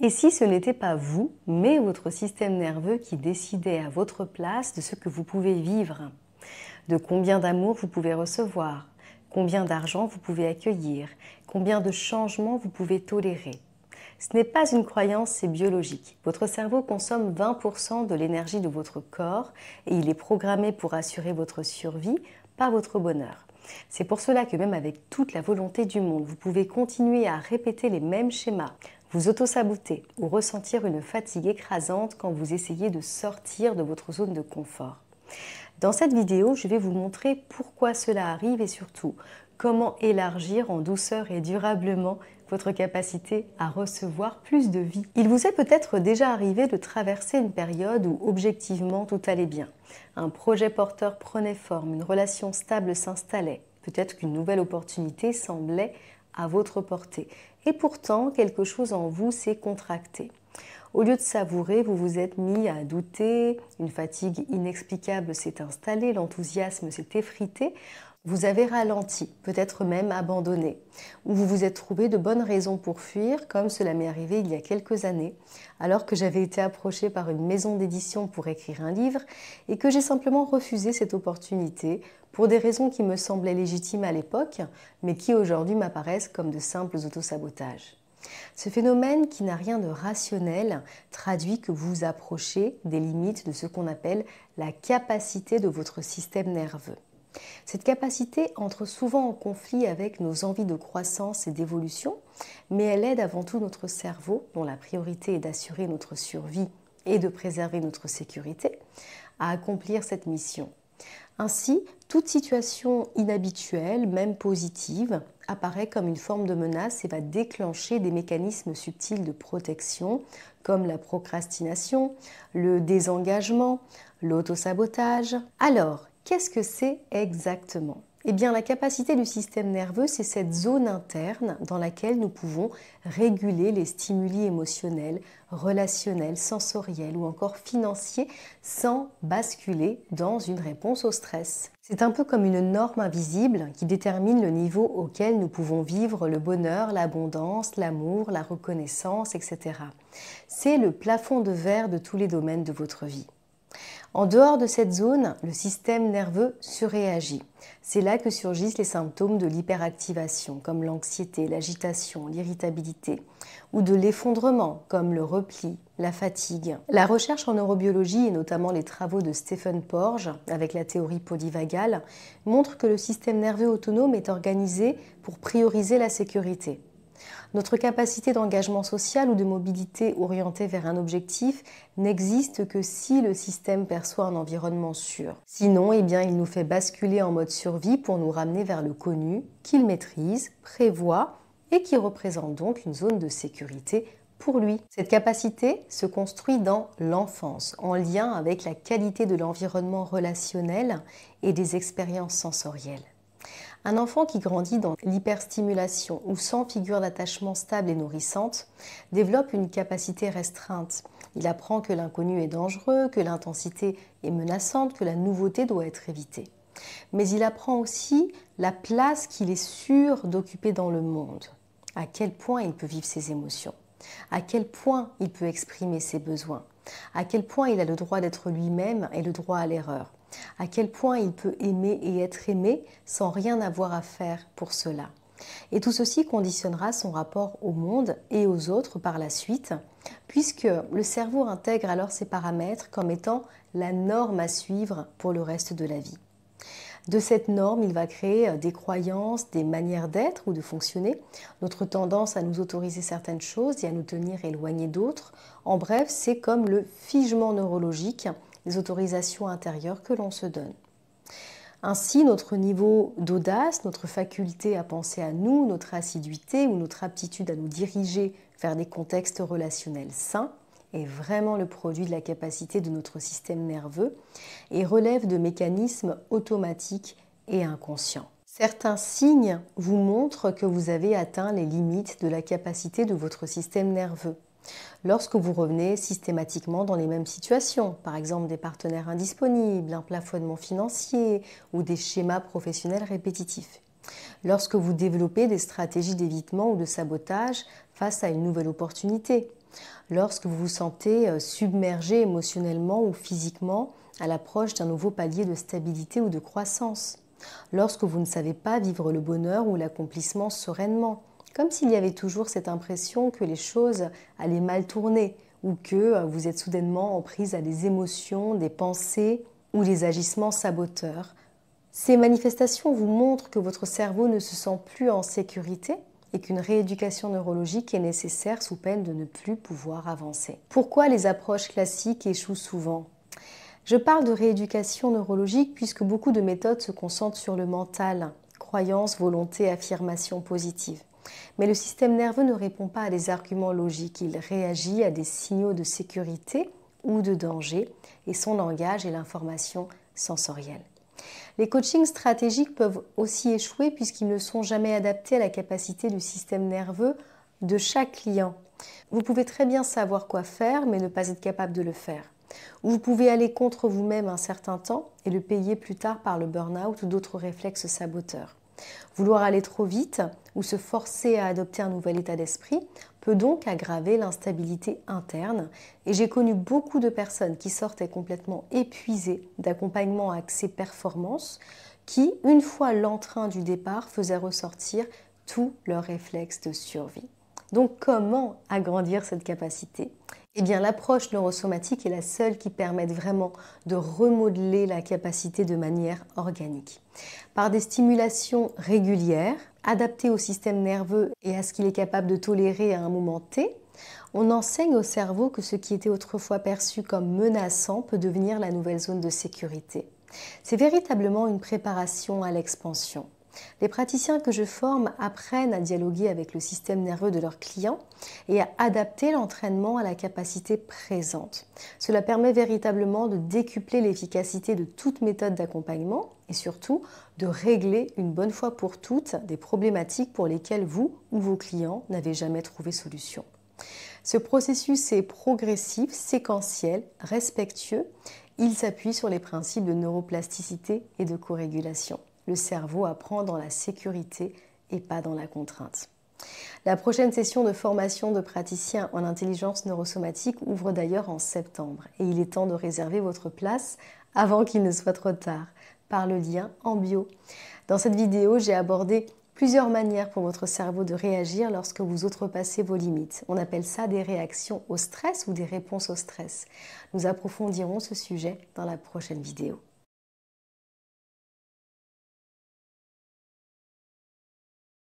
Et si ce n'était pas vous, mais votre système nerveux qui décidait à votre place de ce que vous pouvez vivre, de combien d'amour vous pouvez recevoir, combien d'argent vous pouvez accueillir, combien de changements vous pouvez tolérer. Ce n'est pas une croyance, c'est biologique. Votre cerveau consomme 20% de l'énergie de votre corps et il est programmé pour assurer votre survie, pas votre bonheur. C'est pour cela que même avec toute la volonté du monde, vous pouvez continuer à répéter les mêmes schémas, vous auto-saboter ou ressentir une fatigue écrasante quand vous essayez de sortir de votre zone de confort. Dans cette vidéo, je vais vous montrer pourquoi cela arrive et surtout comment élargir en douceur et durablement votre capacité à recevoir plus de vie. Il vous est peut-être déjà arrivé de traverser une période où objectivement tout allait bien. Un projet porteur prenait forme, une relation stable s'installait. Peut-être qu'une nouvelle opportunité semblait à votre portée. Et pourtant, quelque chose en vous s'est contracté. Au lieu de savourer, vous vous êtes mis à douter, une fatigue inexplicable s'est installée, l'enthousiasme s'est effrité, vous avez ralenti, peut-être même abandonné, ou vous vous êtes trouvé de bonnes raisons pour fuir, comme cela m'est arrivé il y a quelques années, alors que j'avais été approchée par une maison d'édition pour écrire un livre et que j'ai simplement refusé cette opportunité pour des raisons qui me semblaient légitimes à l'époque, mais qui aujourd'hui m'apparaissent comme de simples autosabotages. Ce phénomène qui n'a rien de rationnel traduit que vous vous approchez des limites de ce qu'on appelle la capacité de votre système nerveux. Cette capacité entre souvent en conflit avec nos envies de croissance et d'évolution, mais elle aide avant tout notre cerveau, dont la priorité est d'assurer notre survie et de préserver notre sécurité, à accomplir cette mission. Ainsi, toute situation inhabituelle, même positive, apparaît comme une forme de menace et va déclencher des mécanismes subtils de protection comme la procrastination, le désengagement, l'autosabotage. Alors, qu'est-ce que c'est exactement ? Eh bien, la capacité du système nerveux, c'est cette zone interne dans laquelle nous pouvons réguler les stimuli émotionnels, relationnels, sensoriels ou encore financiers sans basculer dans une réponse au stress. C'est un peu comme une norme invisible qui détermine le niveau auquel nous pouvons vivre le bonheur, l'abondance, l'amour, la reconnaissance, etc. C'est le plafond de verre de tous les domaines de votre vie. En dehors de cette zone, le système nerveux surréagit. C'est là que surgissent les symptômes de l'hyperactivation, comme l'anxiété, l'agitation, l'irritabilité, ou de l'effondrement, comme le repli, la fatigue. La recherche en neurobiologie, et notamment les travaux de Stephen Porges, avec la théorie polyvagale, montrent que le système nerveux autonome est organisé pour prioriser la sécurité. Notre capacité d'engagement social ou de mobilité orientée vers un objectif n'existe que si le système perçoit un environnement sûr. Sinon, eh bien, il nous fait basculer en mode survie pour nous ramener vers le connu, qu'il maîtrise, prévoit et qui représente donc une zone de sécurité pour lui. Cette capacité se construit dans l'enfance, en lien avec la qualité de l'environnement relationnel et des expériences sensorielles. Un enfant qui grandit dans l'hyperstimulation ou sans figure d'attachement stable et nourrissante développe une capacité restreinte. Il apprend que l'inconnu est dangereux, que l'intensité est menaçante, que la nouveauté doit être évitée. Mais il apprend aussi la place qu'il est sûr d'occuper dans le monde, à quel point il peut vivre ses émotions, à quel point il peut exprimer ses besoins, à quel point il a le droit d'être lui-même et le droit à l'erreur. À quel point il peut aimer et être aimé sans rien avoir à faire pour cela. Et tout ceci conditionnera son rapport au monde et aux autres par la suite, puisque le cerveau intègre alors ces paramètres comme étant la norme à suivre pour le reste de la vie. De cette norme, il va créer des croyances, des manières d'être ou de fonctionner, notre tendance à nous autoriser certaines choses et à nous tenir éloignés d'autres. En bref, c'est comme le figement neurologique, les autorisations intérieures que l'on se donne. Ainsi, notre niveau d'audace, notre faculté à penser à nous, notre assiduité ou notre aptitude à nous diriger vers des contextes relationnels sains est vraiment le produit de la capacité de notre système nerveux et relève de mécanismes automatiques et inconscients. Certains signes vous montrent que vous avez atteint les limites de la capacité de votre système nerveux. Lorsque vous revenez systématiquement dans les mêmes situations, par exemple des partenaires indisponibles, un plafonnement financier ou des schémas professionnels répétitifs. Lorsque vous développez des stratégies d'évitement ou de sabotage face à une nouvelle opportunité. lorsque vous vous sentez submergé émotionnellement ou physiquement à l'approche d'un nouveau palier de stabilité ou de croissance, lorsque vous ne savez pas vivre le bonheur ou l'accomplissement sereinement, comme s'il y avait toujours cette impression que les choses allaient mal tourner ou que vous êtes soudainement en prise à des émotions, des pensées ou des agissements saboteurs. Ces manifestations vous montrent que votre cerveau ne se sent plus en sécurité et qu'une rééducation neurologique est nécessaire sous peine de ne plus pouvoir avancer. Pourquoi les approches classiques échouent souvent ? Je parle de rééducation neurologique puisque beaucoup de méthodes se concentrent sur le mental, croyances, volonté, affirmations positives. Mais le système nerveux ne répond pas à des arguments logiques, il réagit à des signaux de sécurité ou de danger et son langage est l'information sensorielle. Les coachings stratégiques peuvent aussi échouer puisqu'ils ne sont jamais adaptés à la capacité du système nerveux de chaque client. Vous pouvez très bien savoir quoi faire mais ne pas être capable de le faire. Ou vous pouvez aller contre vous-même un certain temps et le payer plus tard par le burn-out ou d'autres réflexes saboteurs. Vouloir aller trop vite ou se forcer à adopter un nouvel état d'esprit peut donc aggraver l'instabilité interne et j'ai connu beaucoup de personnes qui sortaient complètement épuisées d'accompagnement axé performance qui, une fois l'entrain du départ, faisaient ressortir tous leurs réflexes de survie. Donc comment agrandir cette capacité ? Eh bien, l'approche neurosomatique est la seule qui permette vraiment de remodeler la capacité de manière organique. Par des stimulations régulières, adaptées au système nerveux et à ce qu'il est capable de tolérer à un moment T, on enseigne au cerveau que ce qui était autrefois perçu comme menaçant peut devenir la nouvelle zone de sécurité. C'est véritablement une préparation à l'expansion. Les praticiens que je forme apprennent à dialoguer avec le système nerveux de leurs clients et à adapter l'entraînement à la capacité présente. Cela permet véritablement de décupler l'efficacité de toute méthode d'accompagnement et surtout de régler une bonne fois pour toutes des problématiques pour lesquelles vous ou vos clients n'avez jamais trouvé solution. Ce processus est progressif, séquentiel, respectueux. Il s'appuie sur les principes de neuroplasticité et de corégulation. Le cerveau apprend dans la sécurité et pas dans la contrainte. La prochaine session de formation de praticiens en intelligence neurosomatique ouvre d'ailleurs en septembre et il est temps de réserver votre place avant qu'il ne soit trop tard par le lien en bio. Dans cette vidéo, j'ai abordé plusieurs manières pour votre cerveau de réagir lorsque vous outrepassez vos limites. On appelle ça des réactions au stress ou des réponses au stress. Nous approfondirons ce sujet dans la prochaine vidéo.